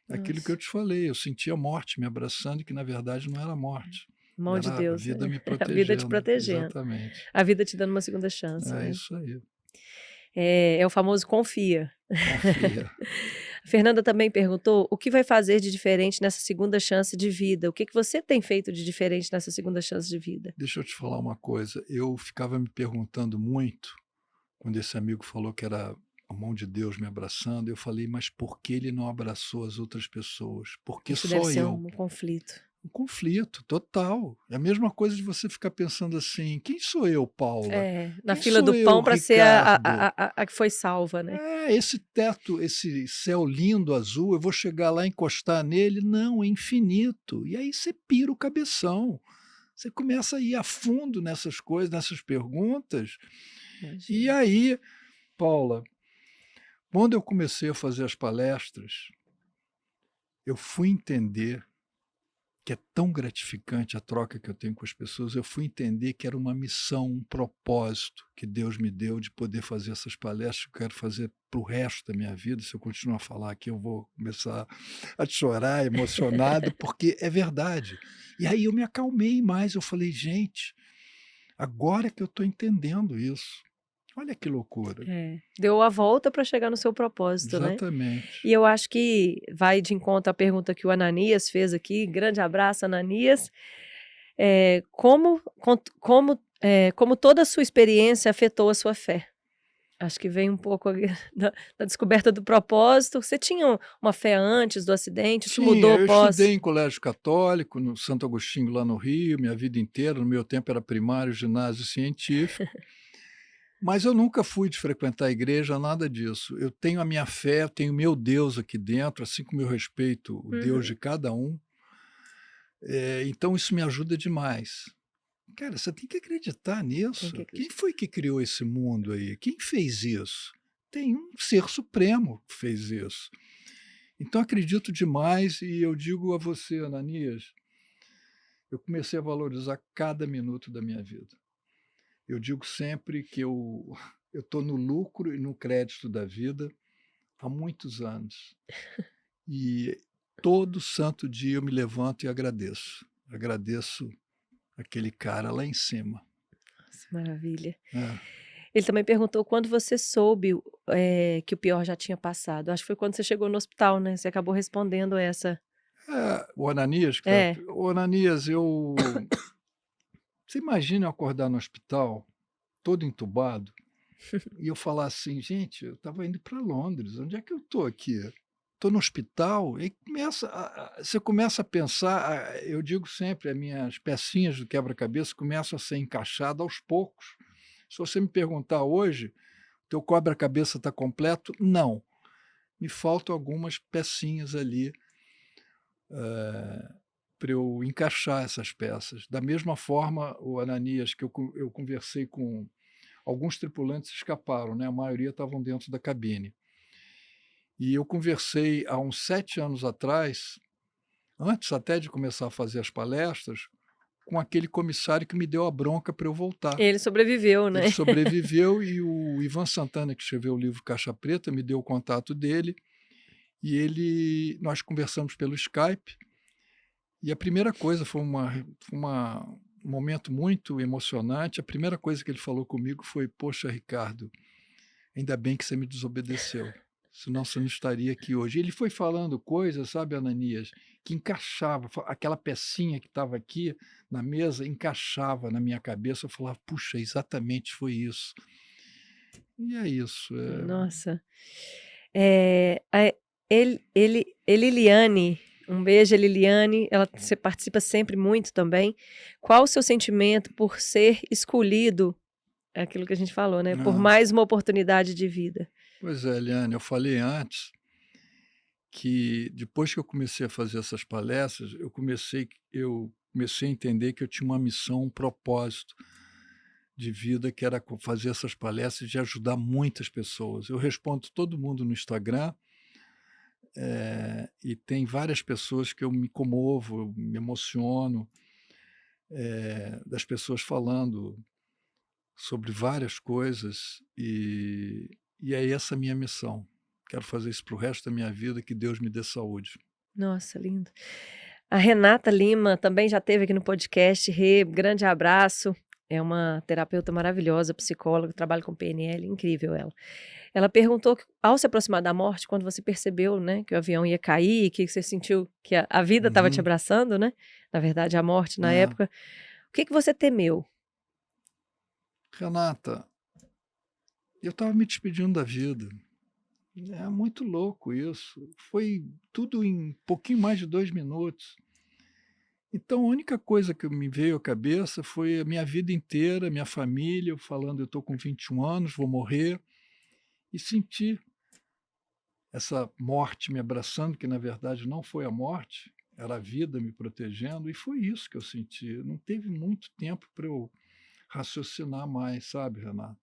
Aquilo que eu Nossa. te falei, eu senti a morte me abraçando, que na verdade não era morte, Mão de era a Deus, vida né? me A vida te protegendo. protegendo. Exatamente. A vida te dando uma segunda chance, É né? isso aí. É o famoso confia. Confia. A Fernanda também perguntou o que vai fazer de diferente nessa segunda chance de vida? O que você tem feito de diferente nessa segunda chance de vida? Deixa eu te falar uma coisa, eu ficava me perguntando muito, quando esse amigo falou que era a mão de Deus me abraçando, eu falei: "Mas por que ele não abraçou as outras pessoas? Por que Isso deve só ser eu?". um conflito. Um conflito total. É a mesma coisa de você ficar pensando assim: "Quem sou eu, Paula? É, na Quem fila sou do eu, pão para ser a Ricardo? a que foi salva, né. Esse teto, esse céu lindo azul, eu vou chegar lá e encostar nele? Não, é infinito". E aí você pira o cabeção. Você começa a ir a fundo nessas coisas, nessas perguntas. E Imagino. aí, Paula, quando eu comecei a fazer as palestras, eu fui entender que é tão gratificante a troca que eu tenho com as pessoas, eu fui entender que era uma missão, um propósito que Deus me deu de poder fazer essas palestras que eu quero fazer para o resto da minha vida. Se eu continuar a falar aqui, eu vou começar a chorar, emocionado, porque é verdade. E aí eu me acalmei mais, eu falei: "Gente, agora que eu estou entendendo isso. Olha que loucura". É, deu a volta para chegar no seu propósito, né. Exatamente. E eu acho que vai de encontro à pergunta que o Ananias fez aqui, grande abraço, Ananias. Como toda a sua experiência afetou a sua fé? Acho que vem um pouco ali da descoberta do propósito. Você tinha uma fé antes do acidente? Isso Tinha, mudou eu estudei pós? em colégio católico, no Santo Agostinho, lá no Rio, minha vida inteira. No meu tempo era primário, ginásio científico, mas eu nunca fui de frequentar a igreja, nada disso. Eu tenho a minha fé, eu tenho meu Deus aqui dentro, assim como eu respeito o Deus de Uhum, cada um, então isso me ajuda demais. Cara, você tem que acreditar tem que nisso. Quem acreditar. foi que criou esse mundo aí? Quem fez isso? Tem um ser supremo que fez isso. Então acredito demais e eu digo a você, Ananias, eu comecei a valorizar cada minuto da minha vida. Eu digo sempre que eu estou no lucro e no crédito da vida há muitos anos. E todo santo dia eu me levanto e agradeço. Agradeço aquele cara lá em cima. Nossa, maravilha. É. Ele também perguntou quando você soube, que o pior já tinha passado. Acho que foi quando você chegou no hospital, né, você acabou respondendo essa. O Ananias, que É. o Ananias, você imagina eu acordar no hospital, todo entubado, e eu falar assim: "Gente, eu estava indo para Londres, onde é que eu estou aqui? Estou no hospital", e você começa a pensar, eu digo sempre, as minhas pecinhas do quebra-cabeça começam a ser encaixadas aos poucos. Se você me perguntar hoje: "Teu quebra-cabeça está completo?", não, me faltam algumas pecinhas ali, para eu encaixar essas peças. Da mesma forma, o Ananias, que eu conversei com alguns tripulantes, escaparam, né, a maioria estavam dentro da cabine. E eu conversei há uns 7 anos atrás, antes até de começar a fazer as palestras, com aquele comissário que me deu a bronca para eu voltar. Ele sobreviveu, né. Ele sobreviveu e o Ivan Santana, que escreveu o livro Caixa Preta, me deu o contato dele, e nós conversamos pelo Skype, e a primeira coisa foi um momento muito emocionante. A primeira coisa que ele falou comigo foi: "Poxa, Ricardo, ainda bem que você me desobedeceu, senão você não estaria aqui hoje". Ele foi falando coisas, sabe, Ananias, que encaixava, aquela pecinha que estava aqui na mesa encaixava na minha cabeça, eu falava: "Puxa, exatamente foi isso". E é isso, Nossa. A Eliliane, um beijo, Eliliane, você participa sempre muito também. Qual o seu sentimento por ser escolhido, é aquilo que a gente falou, né, por hã. mais uma oportunidade de vida? Pois é, Eliane, eu falei antes que depois que eu comecei a fazer essas palestras, eu comecei a entender que eu tinha uma missão, um propósito de vida, que era fazer essas palestras e ajudar muitas pessoas. Eu respondo todo mundo no Instagram, e tem várias pessoas que eu me comovo, eu me emociono, das pessoas falando sobre várias coisas, e é essa a minha missão. Quero fazer isso para o resto da minha vida, que Deus me dê saúde. Nossa, lindo. A Renata Lima também já esteve aqui no podcast. Rê, grande abraço. É uma terapeuta maravilhosa, psicóloga, trabalha com PNL, incrível ela. Ela perguntou que, ao se aproximar da morte, quando você percebeu, né, que o avião ia cair, que você sentiu que a vida estava te Uhum. abraçando, né? Na verdade, a morte na É. época. O que você temeu? Renata, eu estava me despedindo da vida. É muito louco isso. Foi tudo em pouquinho mais de 2 minutos. Então, a única coisa que me veio à cabeça foi a minha vida inteira, minha família, eu falando: "Eu estou com 21 anos, vou morrer", e sentir essa morte me abraçando, que na verdade não foi a morte, era a vida me protegendo, e foi isso que eu senti. Não teve muito tempo para eu raciocinar mais, sabe, Renata?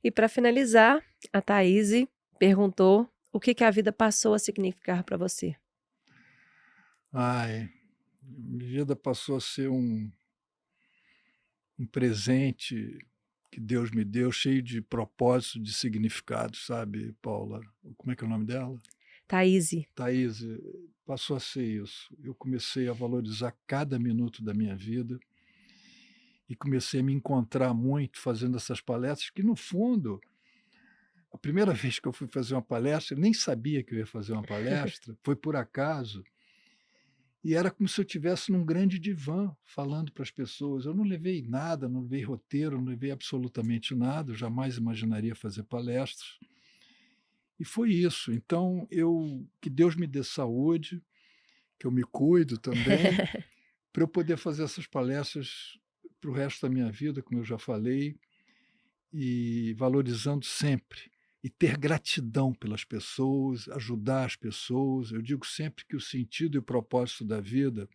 E para finalizar, a Thaíse perguntou o que a vida passou a significar para você. Ai, minha vida passou a ser um presente que Deus me deu, cheio de propósito, de significado, sabe, Paula? Como é que é o nome dela? Thaíse. Thaís, passou a ser isso. Eu comecei a valorizar cada minuto da minha vida e comecei a me encontrar muito fazendo essas palestras, que no fundo, a primeira vez que eu fui fazer uma palestra, eu nem sabia que eu ia fazer uma palestra, foi por acaso, e era como se eu estivesse num grande divã falando para as pessoas. Eu não levei nada, não levei roteiro, não levei absolutamente nada, eu jamais imaginaria fazer palestras. E foi isso. Então, que Deus me dê saúde, que eu me cuido também, para eu poder fazer essas palestras para o resto da minha vida, como eu já falei, e valorizando sempre. E ter gratidão pelas pessoas, ajudar as pessoas. Eu digo sempre que o sentido e o propósito da vida,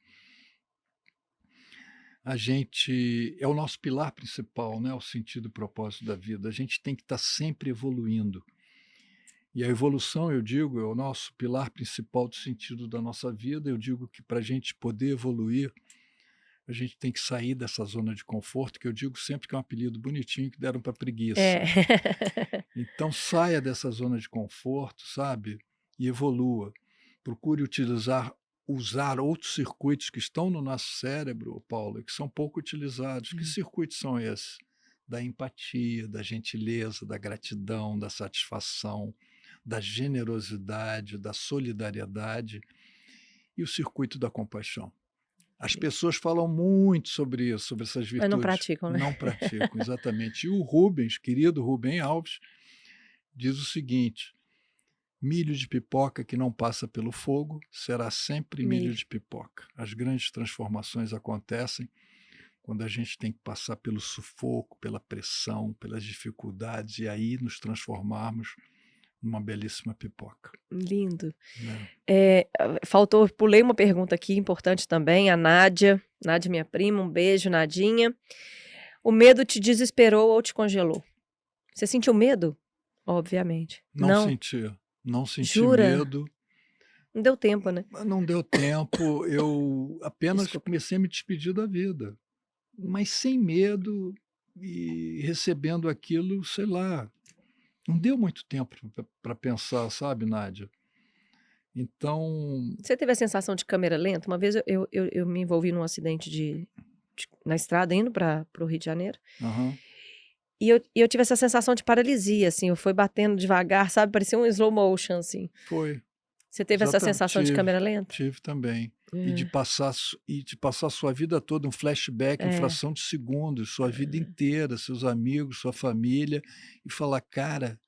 a gente é o nosso pilar principal, né? O sentido e o propósito da vida. A gente tem que estar sempre evoluindo. E a evolução, eu digo, é o nosso pilar principal do sentido da nossa vida. Eu digo que para a gente poder evoluir, a gente tem que sair dessa zona de conforto, que eu digo sempre que é um apelido bonitinho que deram para preguiça. É. Então saia dessa zona de conforto, sabe? E evolua. Procure usar outros circuitos que estão no nosso cérebro, Paulo, que são pouco utilizados. Que circuitos são esses? Da empatia, da gentileza, da gratidão, da satisfação, da generosidade, da solidariedade e o circuito da compaixão. As pessoas falam muito sobre isso, sobre essas Mas não virtudes, praticam, né? não praticam, exatamente. E o Rubens, querido Rubem Alves, diz o seguinte: milho de pipoca que não passa pelo fogo será sempre milho Milho. de pipoca. As grandes transformações acontecem quando a gente tem que passar pelo sufoco, pela pressão, pelas dificuldades e aí nos transformarmos numa belíssima pipoca, Lindo. né? Pulei uma pergunta aqui importante também, a Nádia. Nádia, minha prima, um beijo, Nadinha. O medo te desesperou ou te congelou? Você sentiu medo? Obviamente. Não Não? senti, não senti Jura? medo. Não deu tempo, né? Mas não deu tempo, eu apenas Desculpa. comecei a me despedir da vida, mas sem medo e recebendo aquilo, sei lá, não deu muito tempo para pensar, sabe, Nádia? Então, Você teve a sensação de câmera lenta? Uma vez eu me envolvi num acidente na estrada indo para o Rio de Janeiro. aham, E eu tive essa sensação de paralisia, assim, eu fui batendo devagar, sabe? Parecia um slow motion, assim. foi, Você teve essa exatamente, sensação de câmera lenta? tive também. É, E de passar sua vida toda, um flashback em é, fração de segundos, sua vida inteira, seus amigos, sua família, e falar: "Cara,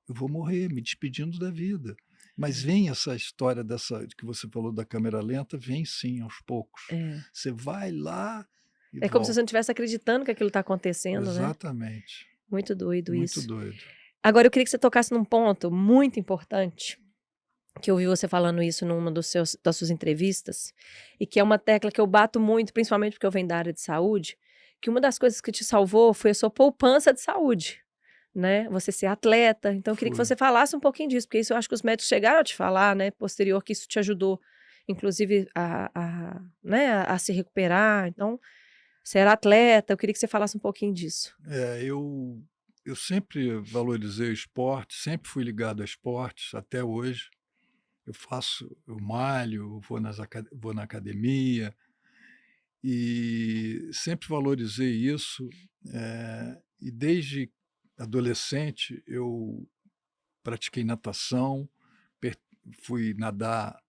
eu vou morrer, me despedindo da vida". Mas vem essa história dessa que você falou da câmera lenta, vem sim, aos poucos. é. Você vai lá e É como se você volta. não estivesse acreditando que aquilo está acontecendo, né. Exatamente, Muito doido muito isso. doido. Agora eu queria que você tocasse num ponto muito importante, que eu ouvi você falando isso numa das suas entrevistas, e que é uma tecla que eu bato muito, principalmente porque eu venho da área de saúde, que uma das coisas que te salvou foi a sua poupança de saúde, né, você ser atleta. Então eu queria que Fui. você falasse um pouquinho disso, porque isso eu acho que os médicos chegaram a te falar, né, posterior, que isso te ajudou, inclusive né, a se recuperar. Então, você era atleta, eu queria que você falasse um pouquinho disso. Eu sempre valorizei o esporte, sempre fui ligado a esportes, até hoje. Eu malho, vou na academia, e sempre valorizei isso, e desde adolescente eu pratiquei natação, fui nadar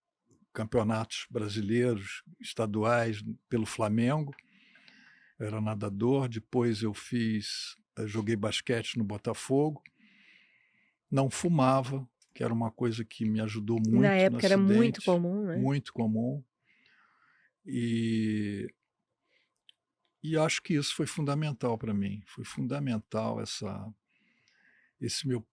campeonatos brasileiros, estaduais, pelo Flamengo, eu era nadador, depois eu joguei basquete no Botafogo, não fumava, que era uma coisa que me ajudou E na muito no época era muito acidente, comum, né? muito comum, e acho que isso foi fundamental para mim, foi fundamental esse meu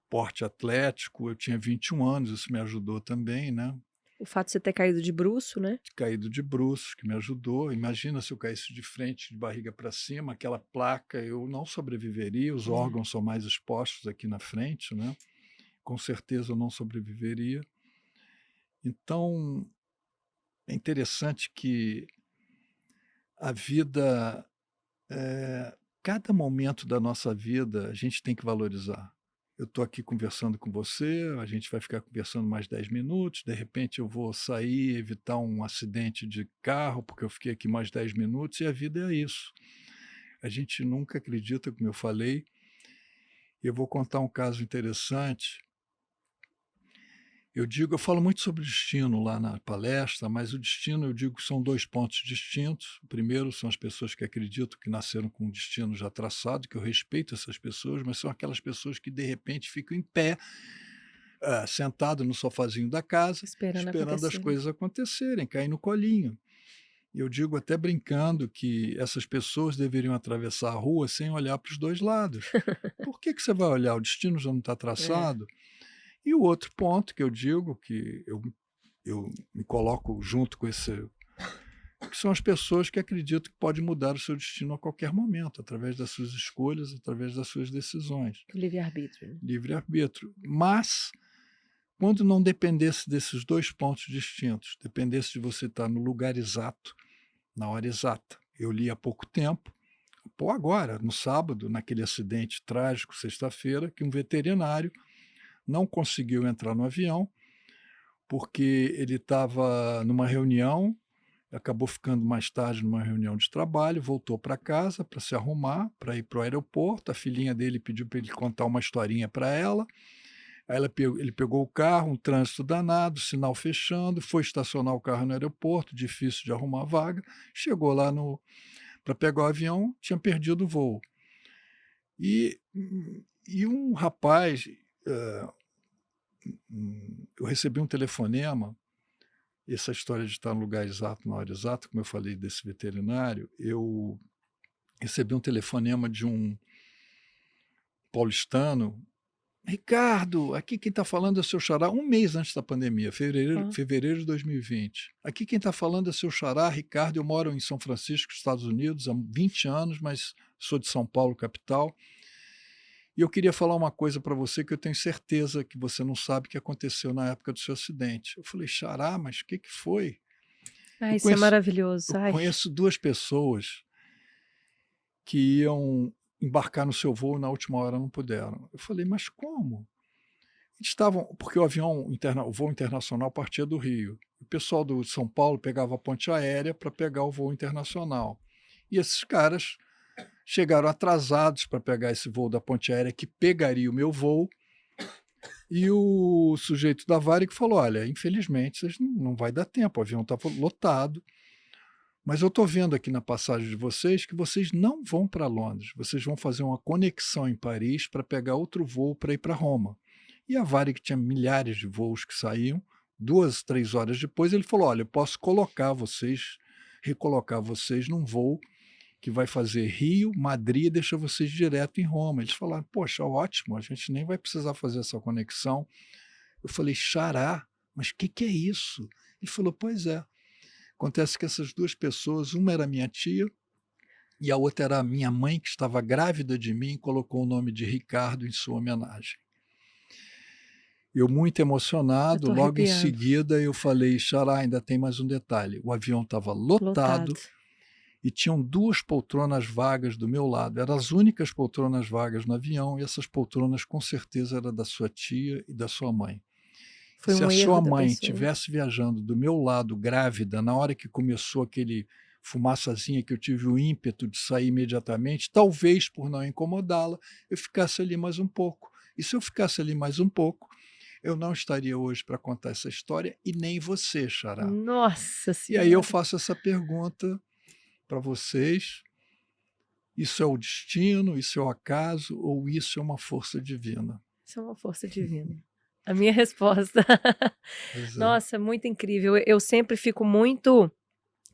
porte atlético, eu tinha 21 anos, isso me ajudou também, né, O fato de você ter caído de bruço, né? caído de bruços, que me ajudou, imagina se eu caísse de frente, de barriga para cima, aquela placa, eu não sobreviveria, os órgãos são mais expostos aqui na frente, né, com certeza eu não sobreviveria. Então, é interessante que a vida, cada momento da nossa vida a gente tem que valorizar. Eu estou aqui conversando com você, a gente vai ficar conversando mais 10 minutos, de repente eu vou sair, evitar um acidente de carro, porque eu fiquei aqui mais 10 minutos, e a vida é isso. A gente nunca acredita, como eu falei. Eu vou contar um caso interessante. Eu falo muito sobre destino lá na palestra, mas o destino eu digo que são 2 pontos distintos. O primeiro são as pessoas que acreditam que nasceram com um destino já traçado, que eu respeito essas pessoas, mas são aquelas pessoas que de repente ficam em pé, sentado no sofazinho da casa, Esperando esperando as acontecer, né? coisas acontecerem, cair no colinho. Eu digo até brincando que essas pessoas deveriam atravessar a rua sem olhar para os 2 lados. Por que você vai olhar? O destino já não está traçado? E o outro ponto que eu digo, que eu me coloco junto com esse, que são as pessoas que acreditam que pode mudar o seu destino a qualquer momento, através das suas escolhas, através das suas decisões. O livre-arbítrio, né? Livre-arbítrio. Mas, quando não dependesse desses 2 pontos distintos, dependesse de você estar no lugar exato, na hora exata. Eu li há pouco tempo, agora, no sábado, naquele acidente trágico, sexta-feira, que um veterinário não conseguiu entrar no avião, porque ele estava numa reunião, acabou ficando mais tarde numa reunião de trabalho, voltou para casa para se arrumar, para ir para o aeroporto, a filhinha dele pediu para ele contar uma historinha para ela, aí ele pegou o carro, um trânsito danado, sinal fechando, foi estacionar o carro no aeroporto, difícil de arrumar vaga, chegou lá para pegar o avião, tinha perdido o voo. E um rapaz, eu recebi um telefonema, essa história de estar no lugar exato, na hora exata, como eu falei desse veterinário, eu recebi um telefonema de um paulistano: "Ricardo, aqui quem está falando é seu xará", um mês antes da pandemia, fevereiro de 2020. "Aqui quem está falando é seu xará, Ricardo, eu moro em São Francisco, Estados Unidos, há 20 anos, mas sou de São Paulo, capital. E eu queria falar uma coisa para você que eu tenho certeza que você não sabe o que aconteceu na época do seu acidente". Eu falei: "Xará, mas o que foi?" Ah, Eu isso é conheço maravilhoso. eu Ai, conheço 2 pessoas que iam embarcar no seu voo, na última hora não puderam. Eu falei: "Mas como?" Eles estavam, porque o voo internacional partia do Rio. O pessoal do São Paulo pegava a ponte aérea para pegar o voo internacional. E esses caras chegaram atrasados para pegar esse voo da ponte aérea que pegaria o meu voo, e o sujeito da Varig falou: "Olha, infelizmente vocês não vai dar tempo, o avião estava lotado, mas eu estou vendo aqui na passagem de vocês que vocês não vão para Londres, vocês vão fazer uma conexão em Paris para pegar outro voo para ir para Roma". E a Varig tinha milhares de voos que saíam, 2, 3 horas depois ele falou: "Olha, eu posso recolocar vocês num voo que vai fazer Rio, Madrid e deixa vocês direto em Roma". Eles falaram: "Poxa, ótimo, a gente nem vai precisar fazer essa conexão". Eu falei: "Xará, mas o que é isso?". Ele falou: "Pois é, acontece que essas 2 pessoas, uma era minha tia e a outra era a minha mãe, que estava grávida de mim e colocou o nome de Ricardo em sua homenagem". Eu muito eu emocionado, tô logo em arrepiando. seguida eu falei: "Xará, ainda tem mais um detalhe, o avião estava Lotado. lotado e tinham 2 poltronas vagas do meu lado, eram as únicas poltronas vagas no avião, e essas poltronas com certeza era da sua tia e da sua mãe. E Foi se a um erro sua da mãe pessoa. tivesse viajando do meu lado grávida, na hora que começou aquele fumaçazinha que eu tive o ímpeto de sair imediatamente, talvez por não incomodá-la, eu ficasse ali mais um pouco. E se eu ficasse ali mais um pouco, eu não estaria hoje para contar essa história e nem você, Xará. Nossa E aí eu senhora. faço essa pergunta para vocês: isso é o destino, isso é o acaso ou isso é uma força divina? Isso é uma força divina. A minha resposta. Pois é. Nossa, muito incrível. Eu sempre fico muito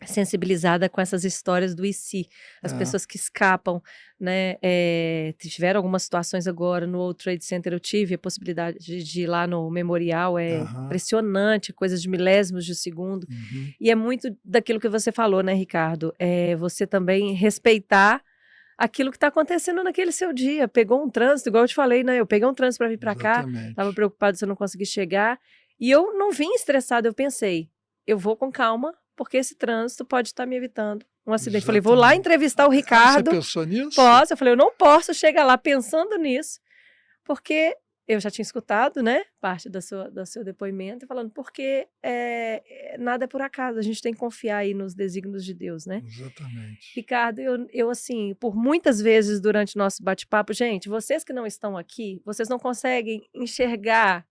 sensibilizada com essas histórias do "e se", as É. pessoas que escapam, né, tiveram algumas situações agora no World Trade Center, eu tive a possibilidade de ir lá no memorial, é Aham. impressionante, coisas de milésimos de segundo, Uhum. e é muito daquilo que você falou, né, Ricardo, você também respeitar aquilo que está acontecendo naquele seu dia. Pegou um trânsito, igual eu te falei, né, eu peguei um trânsito para vir para cá, estava Exatamente. preocupado se eu não conseguir chegar, e eu não vim estressada, eu pensei: "Eu vou com calma, porque esse trânsito pode estar me evitando um acidente". Falei: "Vou lá Exatamente. entrevistar o Você Ricardo". pensou nisso? Posso, eu falei: "Eu não posso chegar lá pensando nisso, porque eu já tinha escutado, né, parte do seu depoimento, falando porque, nada é por acaso, a gente tem que confiar aí nos desígnios de Deus, né". Exatamente. Ricardo, eu assim, por muitas vezes durante o nosso bate-papo, gente, vocês que não estão aqui, vocês não conseguem enxergar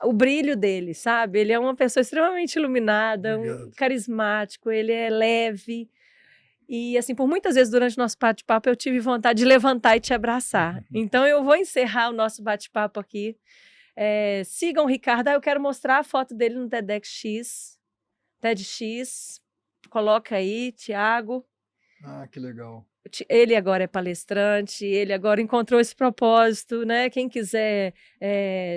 o brilho dele, sabe? Ele é uma pessoa extremamente iluminada, Obrigado. carismático, ele é leve. E assim, por muitas vezes durante o nosso bate-papo eu tive vontade de levantar e te abraçar. Então eu vou encerrar o nosso bate-papo aqui. Sigam o Ricardo. Eu quero mostrar a foto dele no TEDx. Coloca aí, Tiago. Ah, que legal. Ele agora é palestrante, ele agora encontrou esse propósito, né? Quem quiser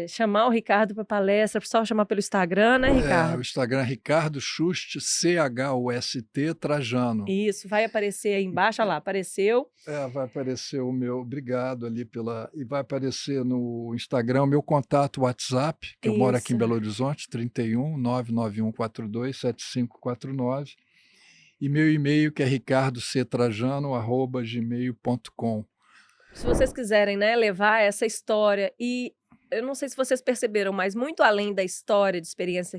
chamar o Ricardo para palestra, só chamar pelo Instagram, né, O Ricardo? Instagram é Ricardo Chust, CHUST Trajano. Isso, vai aparecer aí embaixo, olha lá, apareceu. Vai aparecer o meu, obrigado ali e vai aparecer no Instagram o meu contato WhatsApp, que eu moro aqui em Isso. Belo Horizonte, 31 991 42 7549. E meu e-mail, que é ricardoctrajano@gmail.com. Se vocês quiserem, né, levar essa história e eu não sei se vocês perceberam, mas muito além da história de experiência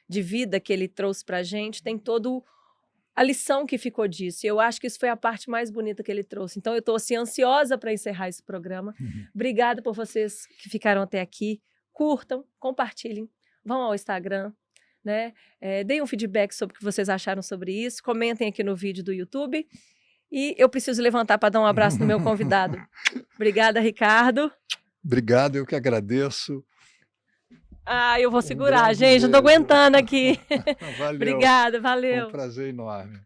de vida que ele trouxe pra gente, tem todo a lição que ficou disso. E eu acho que isso foi a parte mais bonita que ele trouxe. Então eu estou assim ansiosa para encerrar esse programa. Obrigada por vocês que ficaram até aqui. Curtam, compartilhem, vão ao Instagram, né? Deem um feedback sobre o que vocês acharam sobre isso. Comentem aqui no vídeo do YouTube. E eu preciso levantar para dar um abraço no meu convidado. Obrigada, Ricardo. Obrigado, eu que agradeço. Eu vou segurar, grande gente. Eu não tô beijo. aguentando aqui. Valeu. Obrigada, Foi um valeu. prazer enorme.